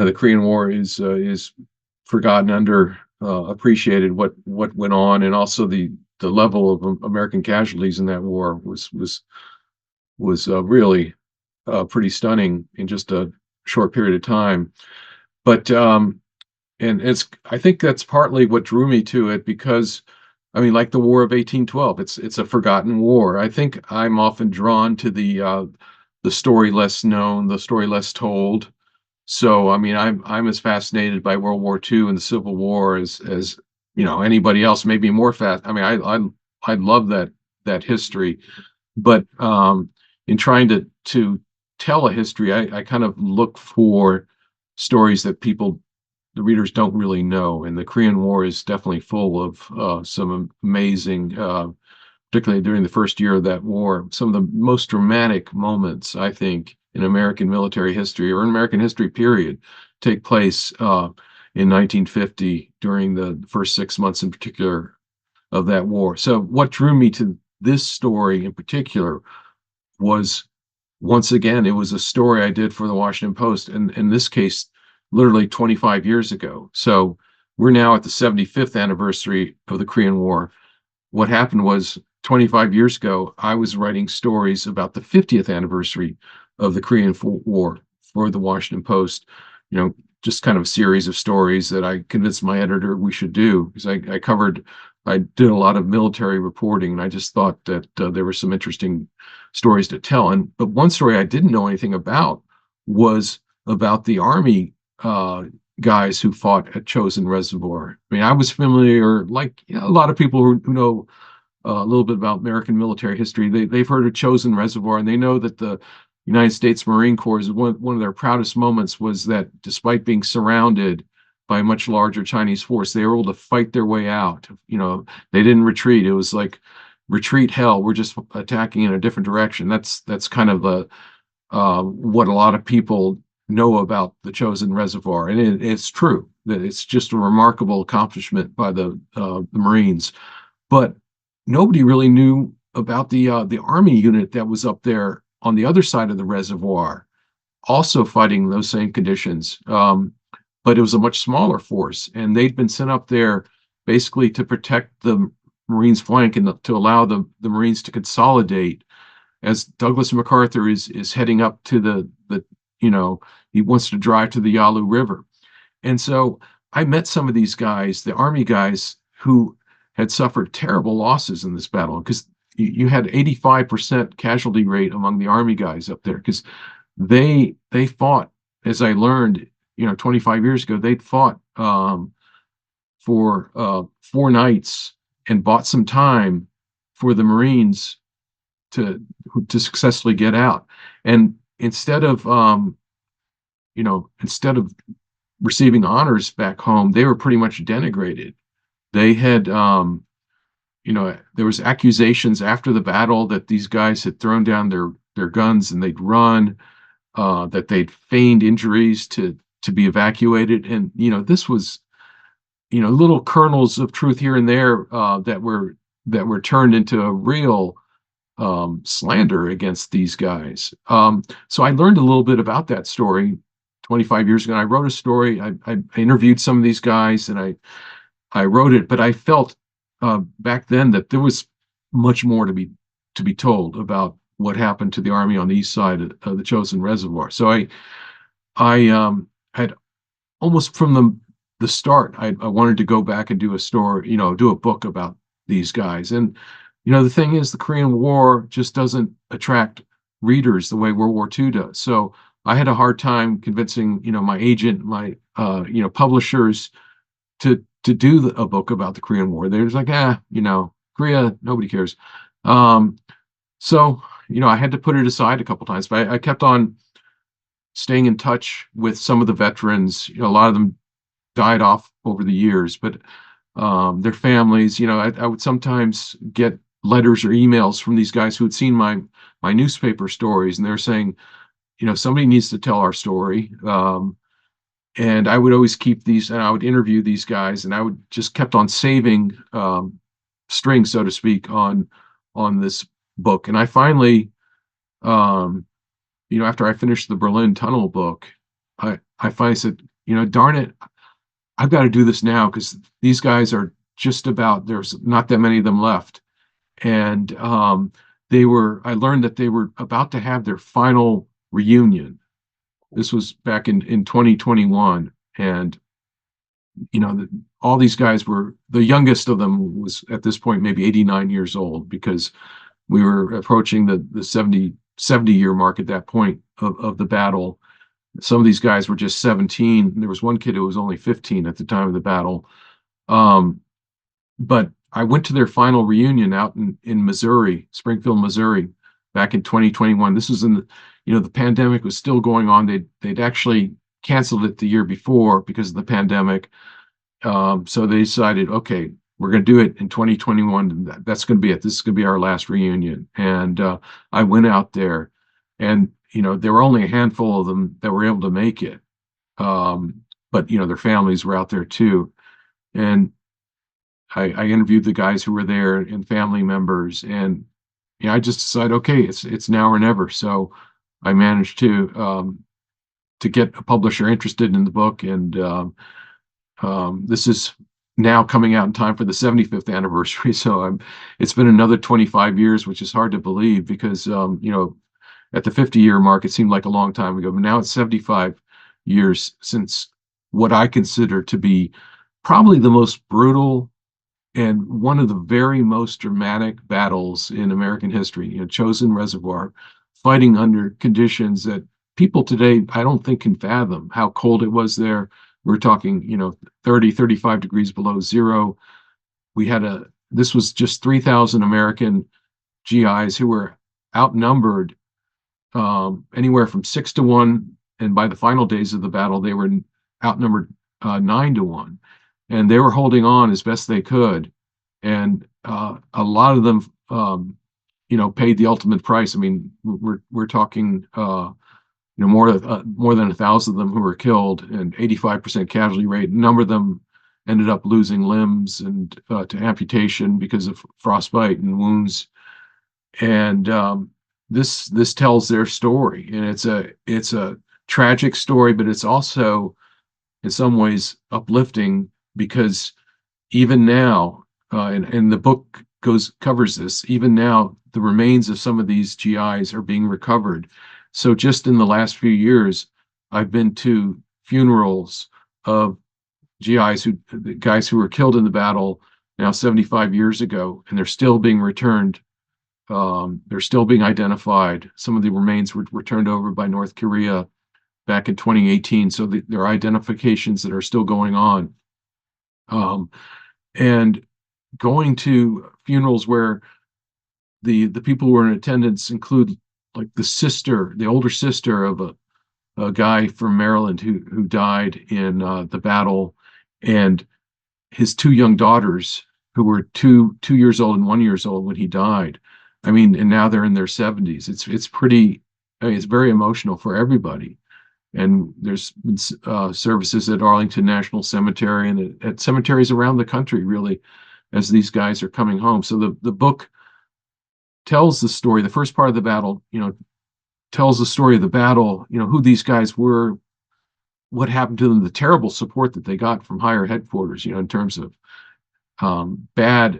the Korean War is forgotten, under appreciated what went on, and also the level of American casualties in that war was really pretty stunning in just a short period of time. But and it's I think that's partly what drew me to it, because I mean, like the War of 1812, it's a forgotten war. I think I'm often drawn to the story less known, the story less told. So I mean, I'm as fascinated by World War II and the Civil War as anybody else. Maybe more fast. I mean, I love that history, but in trying to tell a history, I kind of look for stories that the readers don't really know, and the Korean War is definitely full of some amazing, particularly during the first year of that war, some of the most dramatic moments, I think, in American military history, or in American history period, take place in 1950 during the first 6 months in particular of that war. So what drew me to this story in particular was, once again, it was a story I did for the Washington Post, and in this case, literally 25 years ago. So we're now at the 75th anniversary of the Korean War. What happened was, 25 years ago, I was writing stories about the 50th anniversary of the Korean War for the Washington Post. You know, just kind of a series of stories that I convinced my editor we should do, because I did a lot of military reporting, and I just thought that there were some interesting stories to tell. But one story I didn't know anything about was about the Army guys who fought at Chosin Reservoir. I mean, I was familiar, like a lot of people who know a little bit about American military history. They've heard of Chosin Reservoir, and they know that the United States Marine Corps, is one of their proudest moments was that, despite being surrounded by a much larger Chinese force, they were able to fight their way out. They didn't retreat. It was like, retreat hell, we're just attacking in a different direction. That's kind of the what a lot of people know about the Chosin Reservoir, and it's true that it's just a remarkable accomplishment by the Marines. But nobody really knew about the Army unit that was up there on the other side of the reservoir, also fighting those same conditions. But it was a much smaller force, and they'd been sent up there basically to protect the Marines' flank, and to allow the Marines to consolidate, as Douglas MacArthur is heading up to he wants to drive to the Yalu River. And so I met some of these guys, the Army guys, who had suffered terrible losses in this battle, because you had 85% casualty rate among the Army guys up there, because they fought, as I learned, 25 years ago, they'd fought for 4 nights, and bought some time for the Marines to successfully get out. And instead of receiving honors back home, they were pretty much denigrated. They had there was accusations after the battle that these guys had thrown down their guns and they'd run, that they'd feigned injuries to be evacuated. And this was, little kernels of truth here and there, that were turned into a real slander against these guys. So I learned a little bit about that story 25 years ago. And I wrote a story. I interviewed some of these guys, and I wrote it, but I felt back then that there was much more to be told about what happened to the Army on the east side of the Chosin Reservoir. So I had, almost from the start, I wanted to go back and do a story, do a book about these guys. And the thing is, the Korean War just doesn't attract readers the way World War II does. So I had a hard time convincing, my agent, my publishers, to do a book about the Korean War. They're just like, Korea, nobody cares. So I had to put it aside a couple times, but I kept on staying in touch with some of the veterans. A lot of them died off over the years, but their families. I would sometimes get letters or emails from these guys who had seen my newspaper stories, and they're saying, somebody needs to tell our story. And I would always keep these, and I would interview these guys, and I would just kept on saving strings, so to speak, on this book. And I finally, after I finished the Berlin Tunnel book, I finally said, darn it, I've got to do this now because these guys are just about, there's not that many of them left. And I learned that they were about to have their final reunion. This was back in 2021. And, all these guys were, the youngest of them was at this point maybe 89 years old because we were approaching the 70-year mark at that point of the battle. Some of these guys were just 17. There was one kid who was only 15 at the time of the battle. Um, but I went to their final reunion out in Missouri, Springfield, Missouri, back in 2021. This was the pandemic was still going on. They'd actually canceled it the year before because of the pandemic. So they decided, okay, we're going to do it in 2021. And that's going to be it. This is going to be our last reunion. And I went out there, and there were only a handful of them that were able to make it. But their families were out there too. And I interviewed the guys who were there and family members, and I just decided, okay, it's now or never. So I managed to get a publisher interested in the book, and this is now coming out in time for the 75th anniversary. So it's been another 25 years, which is hard to believe because at the 50-year mark, it seemed like a long time ago, but now it's 75 years since what I consider to be probably the most brutal and one of the very most dramatic battles in American history, Chosin Reservoir, fighting under conditions that people today, I don't think, can fathom how cold it was there. We're talking, 30, 35 degrees below zero. This was just 3,000 American GIs who were outnumbered anywhere from 6-1. And by the final days of the battle, they were outnumbered 9-1. And they were holding on as best they could. And a lot of them, paid the ultimate price. I mean, we're talking, more than 1,000 of them who were killed, and 85% casualty rate. A number of them ended up losing limbs and to amputation because of frostbite and wounds. And this tells their story, and it's a tragic story, but it's also in some ways uplifting because even now, and the book covers this, even now the remains of some of these GIs are being recovered. So just in the last few years, I've been to funerals of GIs the guys who were killed in the battle now 75 years ago, and they're still being returned. They're still being identified. Some of the remains were turned over by North Korea back in 2018. So there are identifications that are still going on. And going to funerals where the people who are in attendance include like the older sister of a guy from Maryland who died in the battle, and his two young daughters who were two years old and 1 year old when he died. I mean, and now they're in their 70s. It's pretty. I mean, it's very emotional for everybody. And there's been services at Arlington National Cemetery and at cemeteries around the country, really, as these guys are coming home. So the book tells the story. The first part of the battle, tells the story of the battle, who these guys were, what happened to them, the terrible support that they got from higher headquarters, in terms of they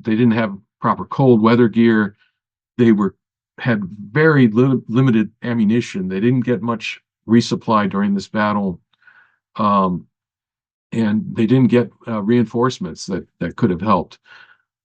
didn't have proper cold weather gear. They had very limited ammunition. They didn't get much resupply during this battle. And they didn't get reinforcements that could have helped.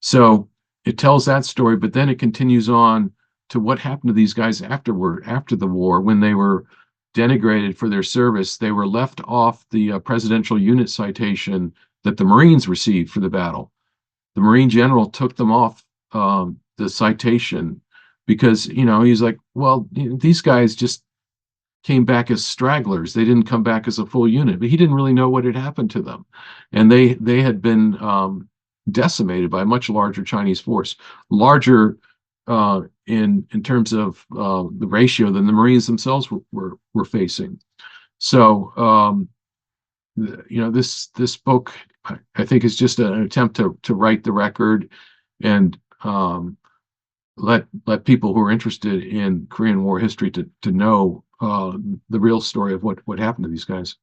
So it tells that story, but then it continues on to what happened to these guys after the war, when they were denigrated for their service. They were left off the presidential unit citation that the Marines received for the battle. The Marine general took them off the citation because, he's like, well, these guys just came back as stragglers. They didn't come back as a full unit, but he didn't really know what had happened to them. And they had been decimated by a much larger Chinese force, larger in terms of the ratio than the Marines themselves were facing. So this book, I think, is just an attempt to write the record and let people who are interested in Korean War history to know the real story of what happened to these guys.